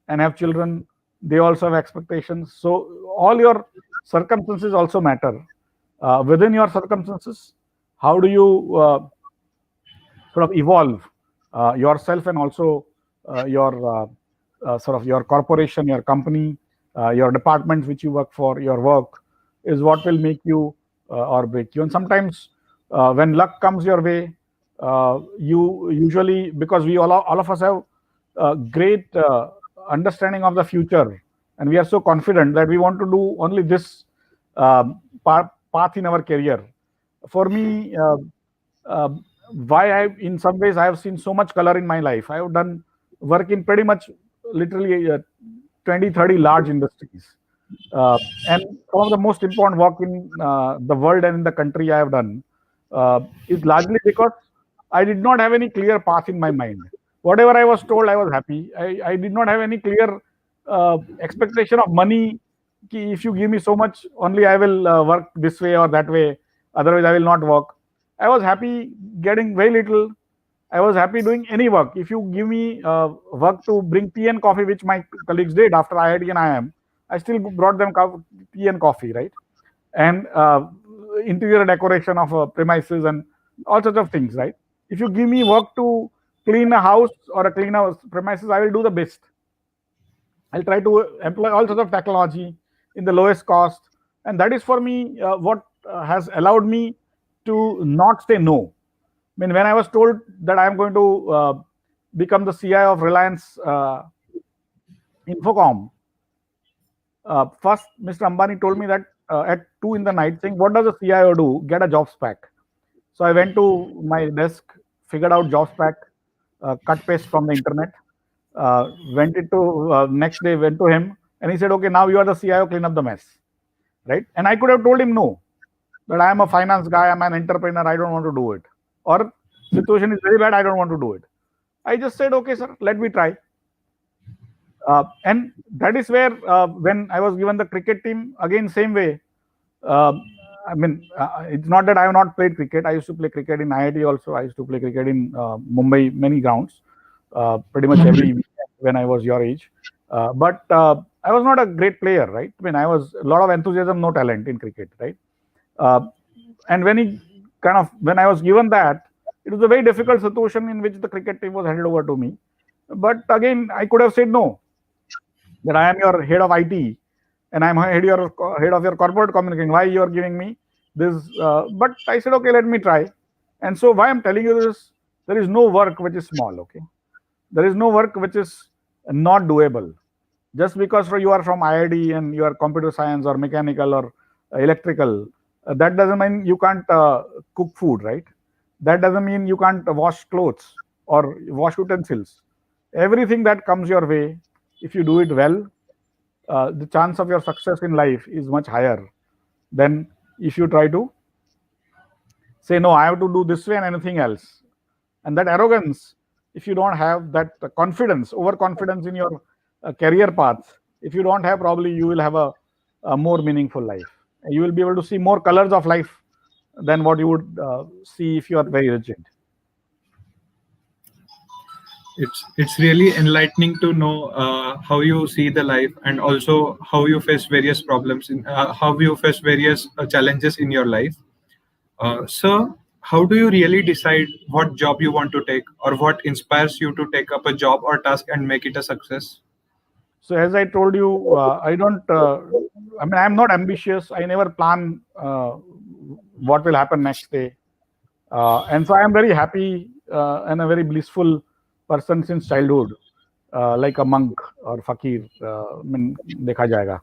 and have children, they also have expectations. So all your circumstances also matter. Within your circumstances, how do you sort of evolve yourself, and also your sort of your corporation, your company, your departments which you work for, your work is what will make you or break you. And sometimes when luck comes your way, you usually, because we all of us have great understanding of the future, and we are so confident that we want to do only this path in our career. For me, uh, why in some ways I have seen so much color in my life. I have done work in pretty much literally 20, 30 large industries. And some of the most important work in the world and in the country I have done is largely because I did not have any clear path in my mind. Whatever I was told, I was happy. I did not have any clear expectation of money. If you give me so much, only I will work this way or that way. Otherwise, I will not work. I was happy getting very little. I was happy doing any work. If you give me work to bring tea and coffee, which my colleagues did after IIT and IIM, I still brought them tea and coffee, right? And interior decoration of premises and all sorts of things, right? If you give me work to clean a house or a clean a premises, I will do the best. I'll try to employ all sorts of technology in the lowest cost, and that is for me what has allowed me to not say no. I mean, when I was told that I am going to become the CIO of Reliance Infocom, first Mr. Ambani told me that at 2 in the night, saying, "What does a CIO do? Get a job spec." So I went to my desk, figured out job spec, cut paste from the internet, went into next day, went to him, and he said, "Okay, now you are the CIO, clean up the mess." Right? And I could have told him no, that I am a finance guy, I'm an entrepreneur, I don't want to do it. Or situation is very bad, I don't want to do it. I just said, okay, sir, let me try. And that is where, when I was given the cricket team, again, same way. Um I mean, it's not that I have not played cricket. I used to play cricket in IIT also. I used to play cricket in Mumbai, many grounds, pretty much every weekend when I was your age. But I was not a great player, right? I mean, I was a lot of enthusiasm, no talent in cricket, right? Uh, and when I was given that, it was a very difficult situation in which the cricket team was handed over to me. But again, I could have said no, that I am your head of IT and I'm head of your corporate communication. Why you are giving me this? But I said, okay, let me try. And so why I'm telling you this, there is no work which is small. Okay, there is no work which is not doable. Just because you are from IIT and you are computer science or mechanical or electrical, that doesn't mean you can't cook food, right? That doesn't mean you can't wash clothes or wash utensils. Everything that comes your way, if you do it well, the chance of your success in life is much higher than if you try to say, no, I have to do this way and anything else. And that arrogance, if you don't have that confidence, overconfidence in your career path, if you don't have, probably you will have a more meaningful life. You will be able to see more colors of life than what you would see if you are very rigid. It's really enlightening to know how you see the life, and also how you face various problems in how you face various challenges in your life. So, how do you really decide what job you want to take, or what inspires you to take up a job or task and make it a success? So as I told you, I don't. I mean, I'm not ambitious. I never plan what will happen next day, and so I am very happy and a very blissful person since childhood, like a monk or fakir. I mean, देखा जाएगा,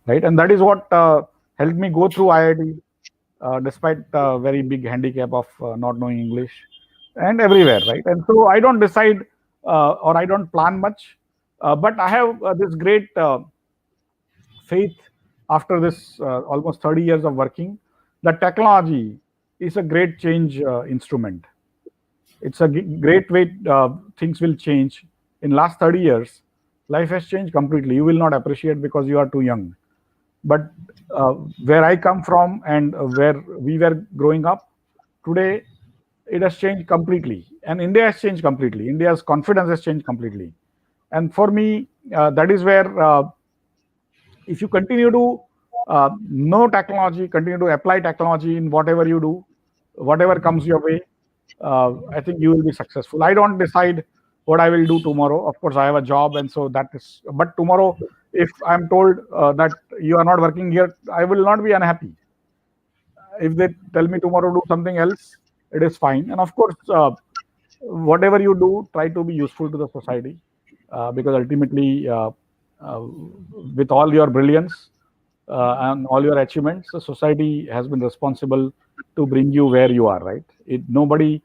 right? And that is what helped me go through IIT, despite very big handicap of not knowing English, and everywhere, right? And so I don't decide or I don't plan much, but I have this great faith after this almost 30 years of working that technology is a great change instrument. It's a great way things will change. In last 30 years, life has changed completely. You will not appreciate because you are too young. But where I come from and where we were growing up, today it has changed completely. And India has changed completely. India's confidence has changed completely. And for me, that is where if you continue to know technology, continue to apply technology in whatever you do, whatever comes your way, I think you will be successful. I don't decide what I will do tomorrow. Of course, I have a job, and so that is. But tomorrow, if I'm told that you are not working here, I will not be unhappy. If they tell me tomorrow do something else, it is fine. And of course, whatever you do, try to be useful to the society, because ultimately, uh, with all your brilliance and all your achievements, the society has been responsible to bring you where you are. Right? It nobody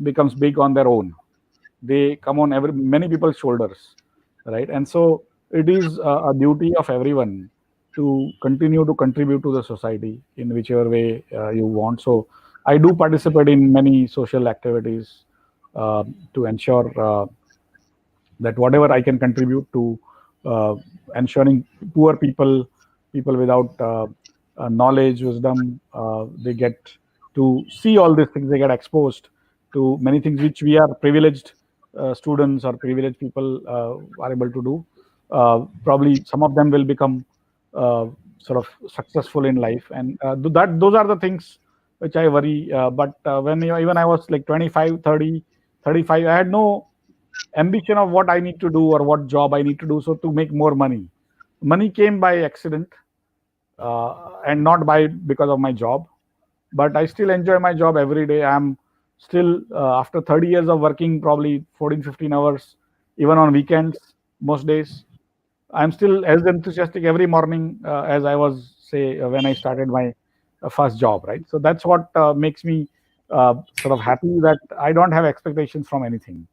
becomes big on their own. They come on every many people's shoulders, right? And so it is a duty of everyone to continue to contribute to the society in whichever way you want. So I do participate in many social activities uh, to ensure that whatever I can contribute to uh, ensuring poor people, people without knowledge, wisdom, they get to see all these things. They get exposed to many things which we are privileged students or privileged people are able to do. Probably some of them will become uh, sort of successful in life, and that those are the things which I worry. But when even I was like 25, 30, 35, I had no ambition of what I need to do or what job I need to do so to make more money. Money came by accident and not by because of my job. But I still enjoy my job every day. I'm still after 30 years of working, probably 14, 15 hours, even on weekends, most days. I'm still as enthusiastic every morning as I was, say, when I started my first job, right? So that's what makes me sort of happy that I don't have expectations from anything.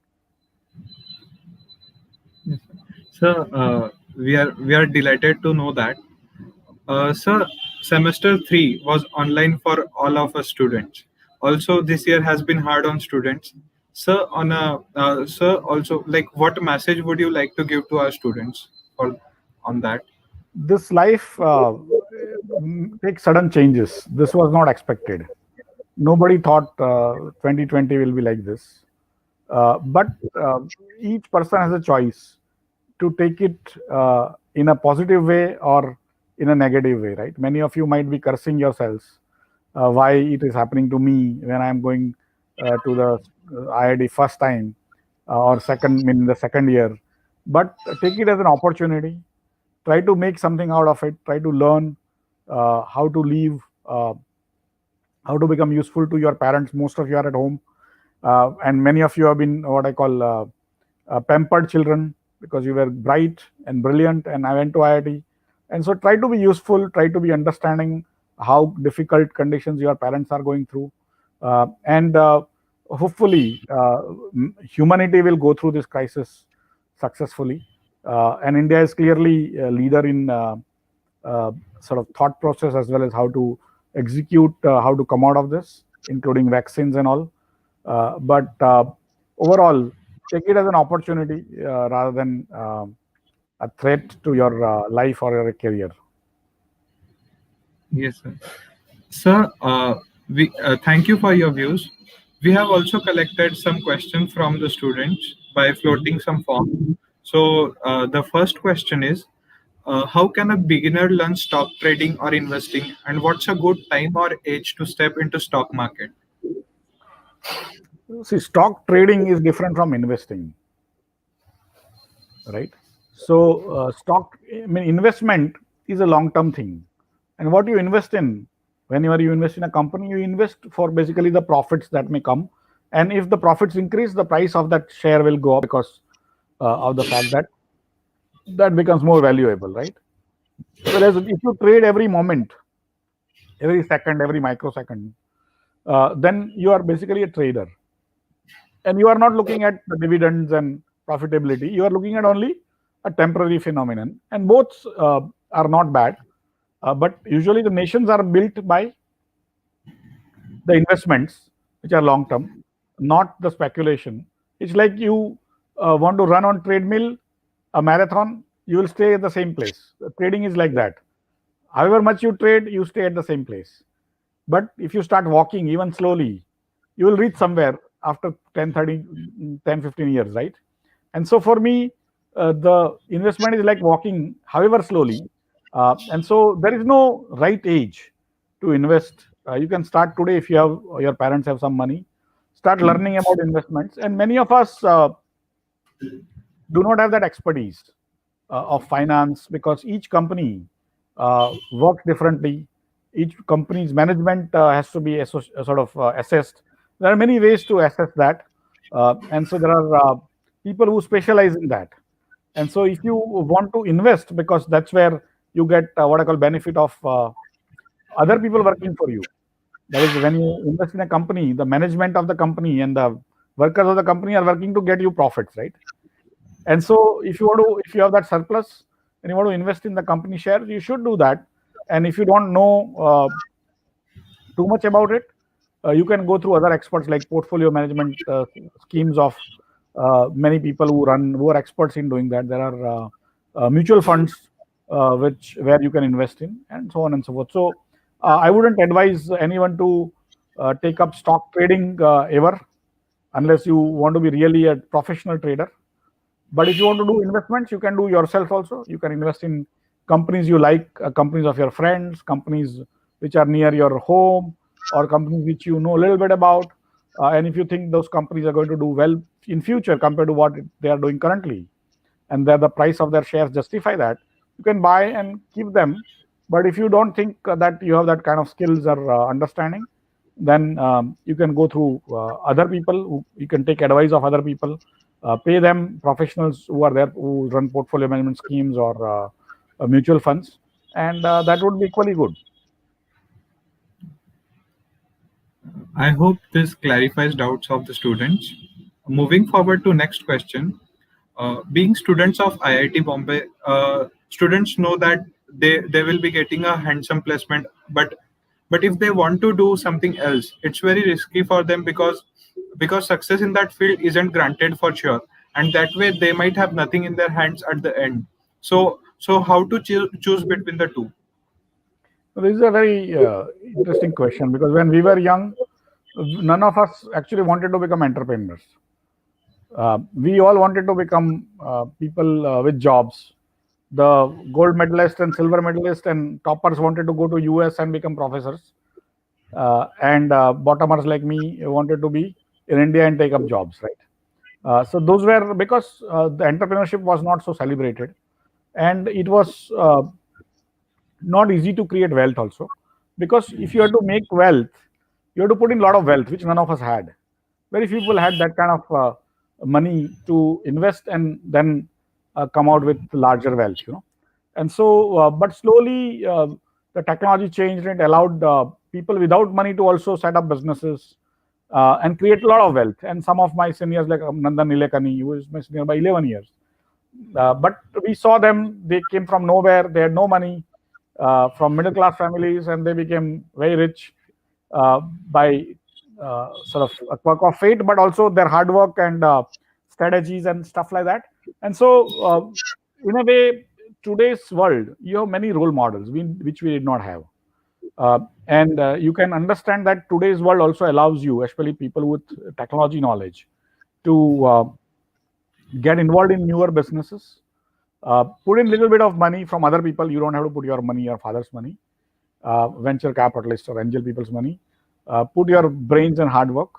So, we are delighted to know that. Sir, semester 3 was online for all of us students. Also, this year has been hard on students. Sir, also, like, what message would you like to give to our students for on that? This life takes sudden changes. This was not expected. Nobody thought 2020 will be like this. But each person has a choice to take it in a positive way or in a negative way, right? Many of you might be cursing yourselves why it is happening to me when I am going to the IIT first time or second, I mean the second year. But take it as an opportunity. Try to make something out of it. Try to learn how to live, how to become useful to your parents. Most of you are at home, and many of you have been what I call pampered children because you were bright and brilliant, and I went to IIT. And so try to be useful, try to be understanding how difficult conditions your parents are going through, and hopefully humanity will go through this crisis successfully. And India is clearly a leader in uh, sort of thought process as well as how to execute, how to come out of this, including vaccines and all. But overall, take it as an opportunity rather than a threat to your life or your career. Yes, sir. Sir, Thank you for your views. We have also collected some questions from the students by floating some form. So the first question is, how can a beginner learn stock trading or investing, and what's a good time or age to step into stock market? See, stock trading is different from investing, right? So, I mean, investment is a long-term thing, and what you invest in, whenever you invest in a company, you invest for basically the profits that may come, and if the profits increase, the price of that share will go up because of the fact that that becomes more valuable, right? Whereas if you trade every moment, every second, every microsecond, then you are basically a trader, and you are not looking at the dividends and profitability. You are looking at only a temporary phenomenon, and both are not bad. But usually the nations are built by the investments, which are long term, not the speculation. It's like you want to run on treadmill, a marathon, you will stay at the same place. Trading is like that. However much you trade, you stay at the same place. But if you start walking even slowly, you will reach somewhere after 10, 30, 10, 15 years, right? And so for me, the investment is like walking, however slowly. And so there is no right age to invest. You can start today if you have your parents have some money. Start learning about investments, and many of us do not have that expertise of finance because each company works differently. Each company's management has to be sort of assessed. There are many ways to assess that, and so there are people who specialize in that. And so, if you want to invest, because that's where you get what I call benefit of other people working for you. That is, when you invest in a company, the management of the company and the workers of the company are working to get you profits, right? And so, if you have that surplus and you want to invest in the company shares, you should do that. And if you don't know too much about it, you can go through other experts like portfolio management schemes of many people who are experts in doing that. There are mutual funds which where you can invest in, and so on and so forth. So I wouldn't advise anyone to take up stock trading ever, unless you want to be really a professional trader. But if you want to do investments, you can do yourself also. You can invest in companies you like, companies of your friends, companies which are near your home, or companies which you know a little bit about. And if you think those companies are going to do well in future compared to what they are doing currently, and that the price of their shares justify that, you can buy and keep them. But if you don't think that you have that kind of skills or understanding, then you can go through other people. You can take advice of other people, pay them professionals who are there who run portfolio management schemes or mutual funds, and that would be equally good. I hope this clarifies doubts of the students. Moving forward to next question. Being students of IIT Bombay, students know that they will be getting a handsome placement, but if they want to do something else, it's very risky for them because success in that field isn't granted for sure, and that way they might have nothing in their hands at the end. So how to choose between the two? So this is a very interesting question because when we were young, none of us actually wanted to become entrepreneurs. We all wanted to become people with jobs. The gold medalist and silver medalist and toppers wanted to go to US and become professors, and bottomers like me wanted to be in India and take up jobs, right? So those were because the entrepreneurship was not so celebrated, and it was not easy to create wealth also, because if you have to make wealth, you have to put in a lot of wealth, which none of us had. Very few people had that kind of money to invest and then come out with larger wealth, and so but slowly the technology changed and allowed people without money to also set up businesses and create a lot of wealth. And some of my seniors, like Nandan Nilekani, who is my senior by 11 years, but we saw them, they came from nowhere, they had no money, from middle class families, and they became very rich by sort of a quirk of fate, but also their hard work and strategies and stuff like that. And so, in a way, today's world, you have many role models which we did not have. And you can understand that today's world also allows you, especially people with technology knowledge, to get involved in newer businesses. Put in little bit of money from other people. You don't have to put your money, your father's money, venture capitalist or angel people's money. Put your brains and hard work,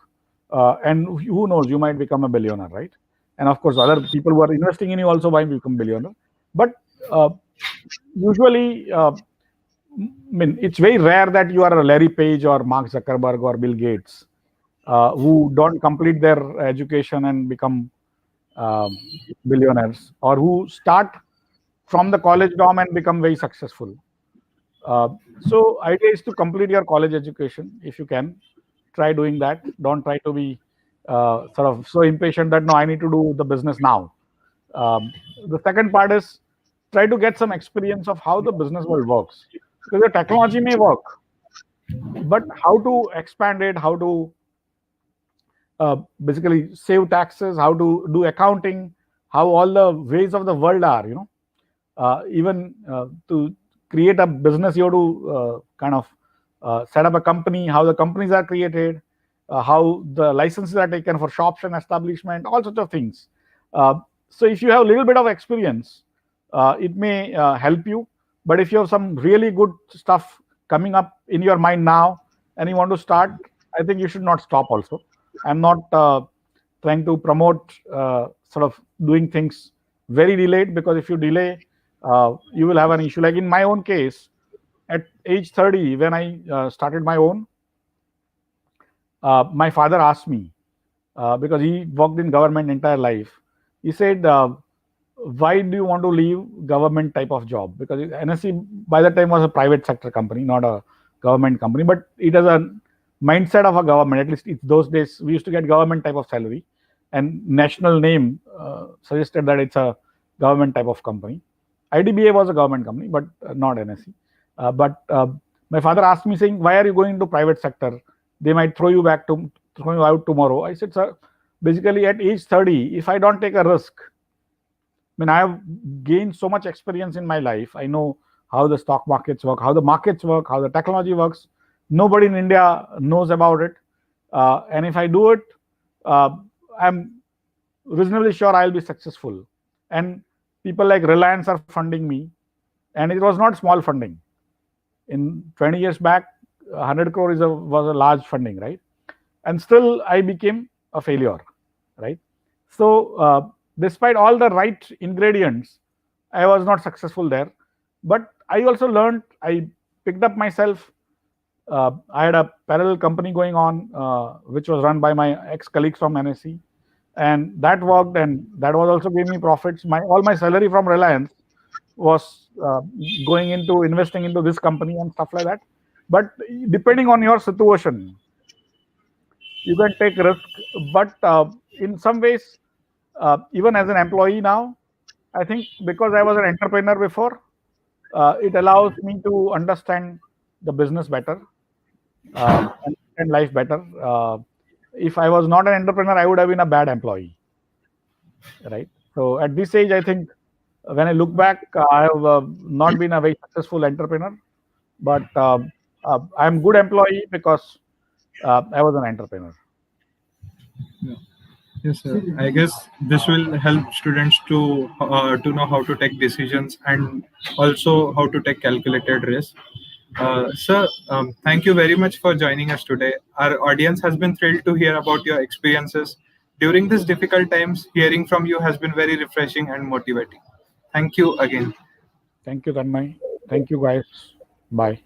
and who knows, you might become a billionaire, right? And of course, other people who are investing in you also might become billionaire. But uh, usually, I mean, it's very rare that you are a Larry Page or Mark Zuckerberg or Bill Gates who don't complete their education and become uh, billionaires, or who start from the college dorm and become very successful. So idea is to complete your college education if you can. Try doing that. Don't try to be sort of so impatient that no, I need to do the business now. The second part is try to get some experience of how the business world works, because the technology may work, but how to expand it, how to basically save taxes, how to do accounting, how all the ways of the world are, even to create a business, you have to kind of set up a company, how the companies are created, how the licenses are taken for shops and establishment, all sorts of things. So if you have a little bit of experience, it may help you. But if you have some really good stuff coming up in your mind now and you want to start, I think you should not stop also. I'm not trying to promote sort of doing things very delayed, because if you delay, you will have an issue. Like in my own case, at age 30, when I started my own, my father asked me, because he worked in government entire life. He said, "Why do you want to leave government type of job?" Because NSE by that time was a private sector company, not a government company, but it has a mindset of a government. At least it's those days we used to get government type of salary, and national name suggested that it's a government type of company. IDBA was a government company, but not NSE. But my father asked me saying, "Why are you going into private sector? They might throw you out tomorrow." I said, "Sir, basically at age 30, if I don't take a risk, I mean, I have gained so much experience in my life. I know how the stock markets work, how the markets work, how the technology works. Nobody in India knows about it. And if I do it, uh, I'm reasonably sure I'll be successful." And people like Reliance are funding me. And it was not small funding. In 20 years back, 100 crore was a large funding, right? And still I became a failure, right? So despite all the right ingredients, I was not successful there. But I also learned, I picked up myself. I had a parallel company going on, which was run by my ex colleagues from NSC, and that worked, and that was also giving me profits. My all my salary from Reliance was going into investing into this company and stuff like that. But depending on your situation, you can take risk. But in some ways, even as an employee now, I think because I was an entrepreneur before, it allows me to understand the business better, understand life better. If I was not an entrepreneur, I would have been a bad employee, right? So at this age, I think when I look back, I have not been a very successful entrepreneur, but I'm good employee because I was an entrepreneur. Yeah. Yes, sir. I guess this will help students to know how to take decisions and also how to take calculated risk. Sir, thank you very much for joining us today. Our audience has been thrilled to hear about your experiences during these difficult times. Hearing from you has been very refreshing and motivating. Thank you again. Thank you, Tanmay. Thank you, guys. Bye.